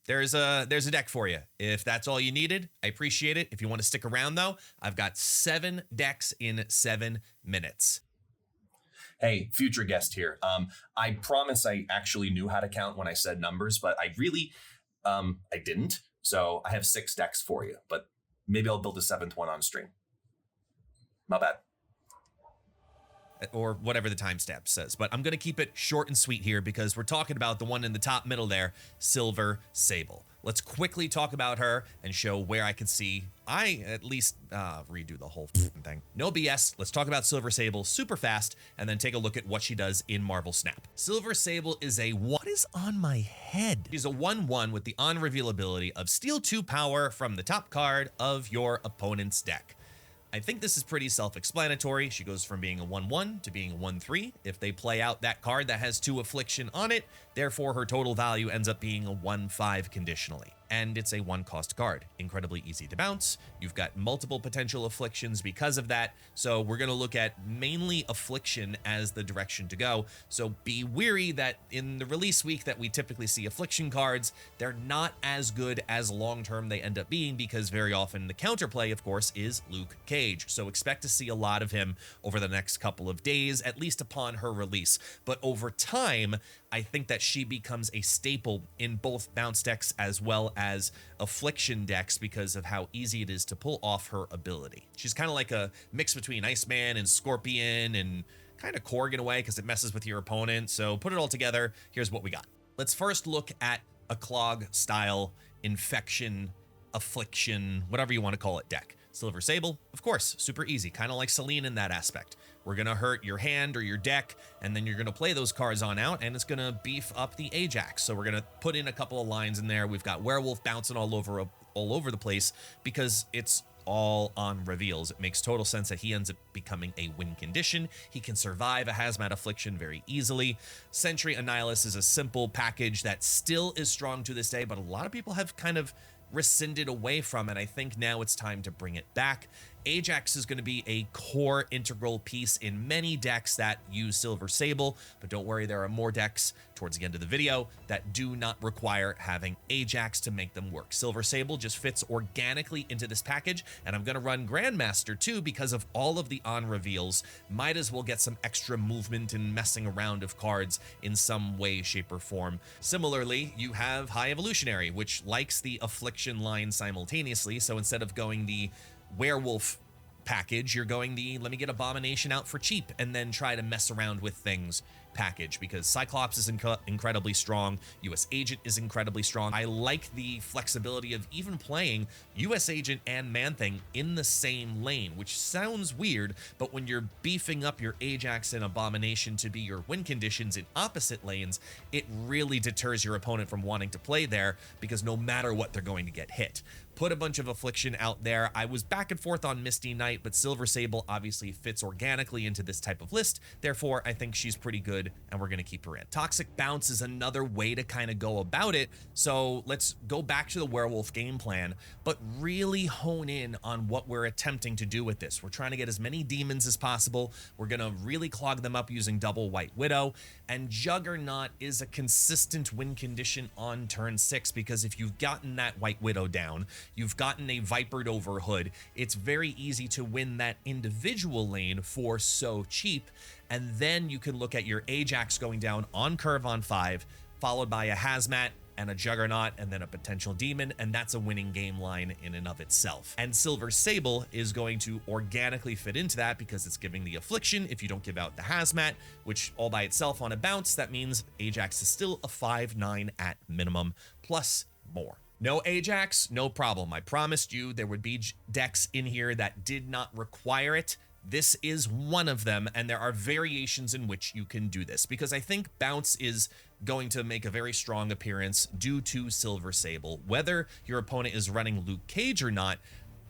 there's a deck for you. If that's all you needed, I appreciate it. If you want to stick around, though, I've got 7 decks in 7 minutes. Hey, future guest here. I promise I actually knew how to count when I said numbers, but I really, I didn't. So I have 6 decks for you, but maybe I'll build a 7th one on stream. My bad. Or whatever the timestamp says. But I'm going to keep it short and sweet here because we're talking about the one in the top middle there, Silver Sable. Let's quickly talk about her and show where I can see I at least redo the whole thing. No BS. Let's talk about Silver Sable super fast and then take a look at what she does in Marvel Snap. Silver Sable is a what is on my head? She's a 1/1 with the on-reveal ability of steal 2 power from the top card of your opponent's deck. I think this is pretty self-explanatory. She goes from being a 1/1 to being a 1/3. If they play out that card that has 2 affliction on it, therefore her total value ends up being a 1/5 conditionally. And it's a 1-cost card. Incredibly easy to bounce. You've got multiple potential afflictions because of that. So we're going to look at mainly affliction as the direction to go. So be wary that in the release week that we typically see affliction cards, they're not as good as long-term they end up being because very often the counterplay, of course, is Luke Cage. So expect to see a lot of him over the next couple of days, at least upon her release. But over time, I think that she becomes a staple in both bounce decks as well as affliction decks because of how easy it is to pull off her ability. She's kind of like a mix between Iceman and Scorpion and kind of Korg in a way because it messes with your opponent. So put it all together, here's what we got. Let's first look at a clog style infection, affliction, whatever you want to call it deck. Silver Sable, of course, super easy, kind of like Selene in that aspect. We're going to hurt your hand or your deck, and then you're going to play those cards on out, and it's going to beef up the Ajax. So we're going to put in a couple of lines in there. We've got Werewolf bouncing all over the place because it's all on reveals. It makes total sense that he ends up becoming a win condition. He can survive a Hazmat Affliction very easily. Sentry Annihilus is a simple package that still is strong to this day, but a lot of people have kind of rescinded away from it. I think now it's time to bring it back. Ajax is going to be a core integral piece in many decks that use Silver Sable, but don't worry, there are more decks towards the end of the video that do not require having Ajax to make them work. Silver Sable just fits organically into this package, and I'm going to run Grandmaster too because of all of the on-reveals. Might as well get some extra movement and messing around of cards in some way, shape, or form. Similarly, you have High Evolutionary, which likes the Affliction line simultaneously, so instead of going the Werewolf package, you're going the let me get Abomination out for cheap and then try to mess around with things package because Cyclops is incredibly strong. US Agent is incredibly strong. I like the flexibility of even playing US Agent and Man-Thing in the same lane, which sounds weird, but when you're beefing up your Ajax and Abomination to be your win conditions in opposite lanes, it really deters your opponent from wanting to play there because no matter what, they're going to get hit. Put a bunch of affliction out there. I was back and forth on Misty Knight, but Silver Sable obviously fits organically into this type of list. Therefore, I think she's pretty good, and we're going to keep her in. Toxic Bounce is another way to kind of go about it. So let's go back to the Werewolf game plan, but really hone in on what we're attempting to do with this. We're trying to get as many demons as possible. We're going to really clog them up using double White Widow, and Juggernaut is a consistent win condition on turn 6 because if you've gotten that White Widow down, you've gotten a Vipered over Hood, it's very easy to win that individual lane for so cheap, and then you can look at your Ajax going down on curve on 5, followed by a Hazmat and a Juggernaut, and then a potential Demon, and that's a winning game line in and of itself. And Silver Sable is going to organically fit into that because it's giving the Affliction if you don't give out the Hazmat, which all by itself on a bounce, that means Ajax is still a 5/9 at minimum, plus more. No Ajax, no problem. I promised you there would be decks in here that did not require it. This is one of them, and there are variations in which you can do this, because I think Bounce is going to make a very strong appearance due to Silver Sable. Whether your opponent is running Luke Cage or not,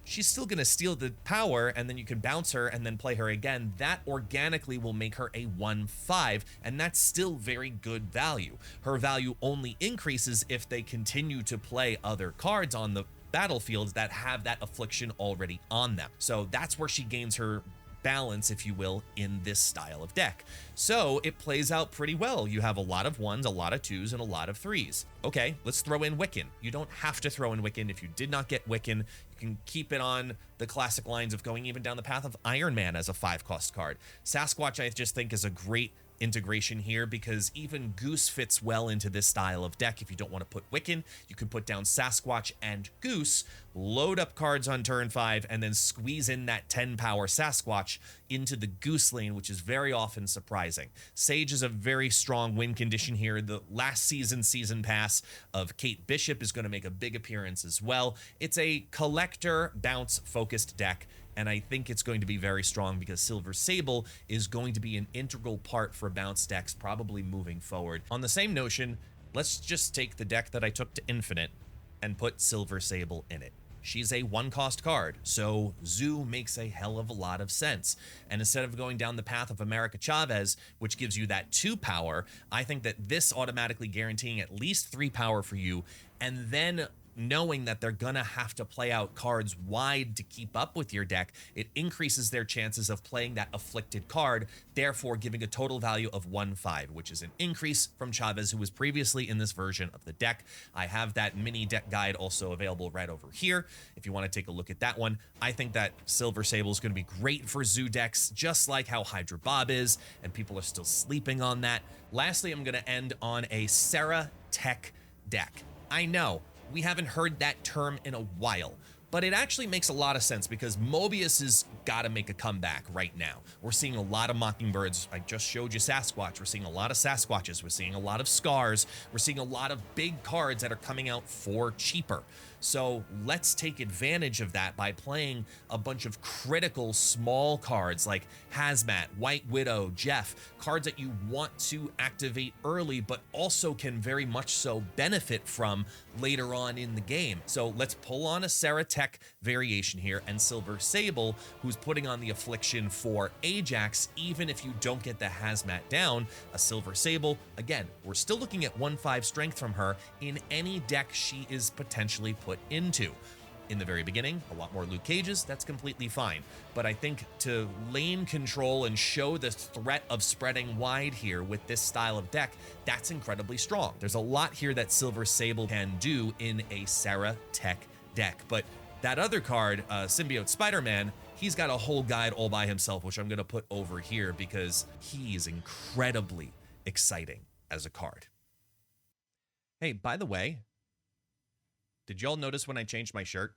she's still going to steal the power, and then you can bounce her and then play her again. That organically will make her a 1/5, and that's still very good value. Her value only increases if they continue to play other cards on the battlefield that have that Affliction already on them. So that's where she gains her balance, if you will, in this style of deck. So it plays out pretty well. You have a lot of 1s, a lot of 2s, and a lot of 3s. Okay, let's throw in Wiccan. You don't have to throw in Wiccan. If you did not get Wiccan, you can keep it on the classic lines of going even down the path of Iron Man as a 5-cost card. Sasquatch, I just think, is a great integration here because even Goose fits well into this style of deck. If you don't want to put Wiccan, you can put down Sasquatch and Goose, load up cards on turn 5, and then squeeze in that 10 power Sasquatch into the Goose lane, which is very often surprising. Sage is a very strong win condition here. The last season pass of Kate Bishop is going to make a big appearance as well. It's a collector bounce focused deck, and I think it's going to be very strong because Silver Sable is going to be an integral part for bounce decks probably moving forward. On the same notion, let's just take the deck that I took to Infinite and put Silver Sable in it. She's a 1-cost card, so Zoo makes a hell of a lot of sense. And instead of going down the path of America Chavez, which gives you that 2 power, I think that this automatically guaranteeing at least 3 power for you, and then knowing that they're gonna have to play out cards wide to keep up with your deck, it increases their chances of playing that Afflicted card, therefore giving a total value of 1/5, which is an increase from Chavez, who was previously in this version of the deck. I have that mini deck guide also available right over here if you want to take a look at that one. I think that Silver Sable is going to be great for Zoo decks, just like how Hydra Bob is, and people are still sleeping on that. Lastly, I'm going to end on a Sera tech deck. I know we haven't heard that term in a while, but it actually makes a lot of sense because Mobius has got to make a comeback right now. We're seeing a lot of Mockingbirds. I just showed you Sasquatch. We're seeing a lot of Sasquatches. We're seeing a lot of Scars. We're seeing a lot of big cards that are coming out for cheaper. So let's take advantage of that by playing a bunch of critical small cards like Hazmat, White Widow, Jeff, cards that you want to activate early, but also can very much so benefit from later on in the game. So let's pull on a Sera Tech variation here and Silver Sable, who's putting on the Affliction for Ajax. Even if you don't get the Hazmat down, a Silver Sable, again, we're still looking at 1/5 strength from her in any deck she is potentially put into. In the very beginning, a lot more Luke Cages, that's completely fine. But I think to lane control and show the threat of spreading wide here with this style of deck, that's incredibly strong. There's a lot here that Silver Sable can do in a Sera Tech deck. But that other card, Symbiote Spider-Man, he's got a whole guide all by himself, which I'm going to put over here because he is incredibly exciting as a card. Hey, by the way, did y'all notice when I changed my shirt?